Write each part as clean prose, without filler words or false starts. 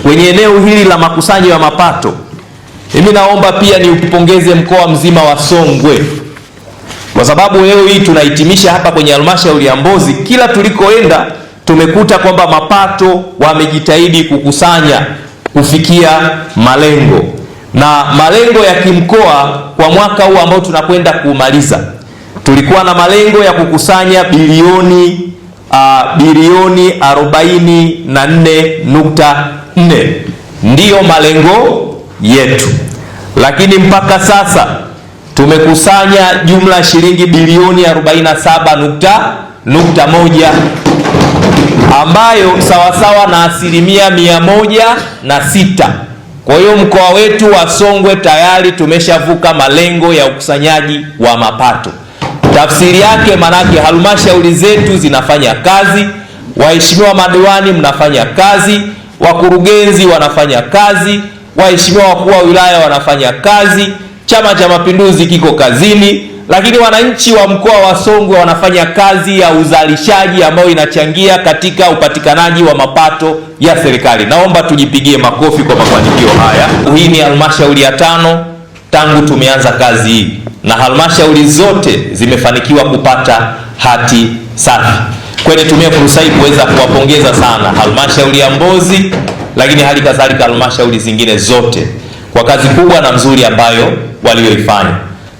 kwenye eneo hili la makusanyo ya mapato, mimi naomba pia niupongeze mkoa mzima wa Songwe, kwa sababu leo hii tunahitimisha hapa kwenye halmashauri ya Mbozi. Kila tulikoenda tumekuta kwamba mapato wamejitahidi kukusanya kufikia malengo, na malengo ya kimkoa kwa mwaka huu ambao tunakwenda kumaliza, tulikuwa na malengo ya kukusanya bilioni 44.4 ndiyo malengo yetu, lakini mpaka sasa tumekusanya jumla shilingi bilioni 47.1 ambayo sawasawa na 106%. Kwa hiyo mkoa wetu wa Songwe tayari tumeshavuka malengo ya ukusanyaji wa mapato. Tafsiri yake manake halmashauri zetu zinafanya kazi, waheshimiwa madiwani mnafanya kazi, wakurugenzi wanafanya kazi, waheshimiwa wakuu wa wilaya wanafanya kazi, Chama cha Mapinduzi kiko kazini, lakini wananchi wa mkoa wa Songwe wanafanya kazi ya uzalishaji ambayo inachangia katika upatikanaji wa mapato ya serikali. Naomba tujipigie makofi kwa mafanikio haya. Hii ni halmashauri ya 5 tangu tumeanza kazi hii, na halmashauri zote zimefanikiwa kupata hati safi. Kwa hiyo nitumie fursa hii kuweza kuwapongeza sana halmashauri ya Mbozi, lakini hali kadhalika halmashauri zingine zote kwa kazi kubwa na nzuri ambayo walioifanya.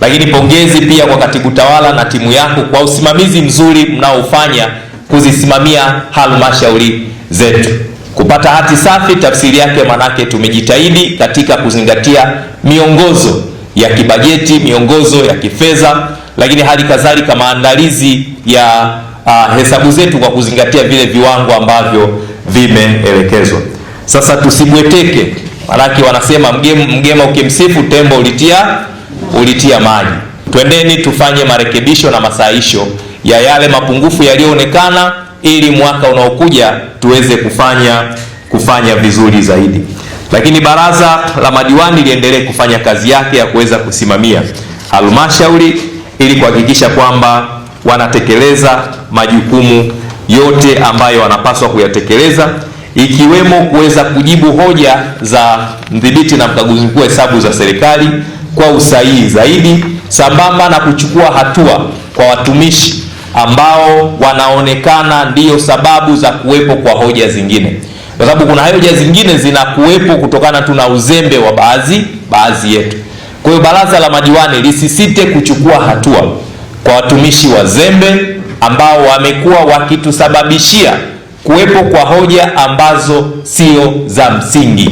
Lakini pongezi pia kwa katibu tawala na timu yako kwa usimamizi mzuri mnaofanya kuzisimamia halmashauri zetu. Kupata hati safi tafsiri yake manake tumejitahidi katika kuzingatia miongozo ya kibajeti, miongozo ya kifedha, lakini hali kadhalika maandalizi ya hesabu zetu kwa kuzingatia vile viwango ambavyo vimeelekezwa. Sasa tusibweteke, manake wanasema mgema ukimsifu tembo ulitia maji. Twendeni tufanye marekebisho na masahisho ya yale mapungufu yaliyoonekana, ili mwaka unaokuja tuweze kufanya vizuri zaidi. Lakini baraza la madiwani liendelee kufanya kazi yake ya kuweza kusimamia halmashauri ili kuhakikisha kwamba wanatekeleza majukumu yote ambayo wanapaswa kuyatekeleza, ikiwemo kuweza kujibu hoja za mdhibiti na mkaguzi mkuu wa hesabu za serikali kwa usahihi zaidi, sambamba na kuchukua hatua kwa watumishi ambao wanaonekana ndiyo sababu za kuwepo kwa hoja zingine, kwa sababu kuna hoja zingine zinakuwepo kutokana tu na uzembe wa baadhi yetu. Kwa hiyo baraza la madiwani lisisite kuchukua hatua kwa watumishi wazembe ambao wamekuwa wakitusababishia kuwepo kwa hoja ambazo sio za msingi.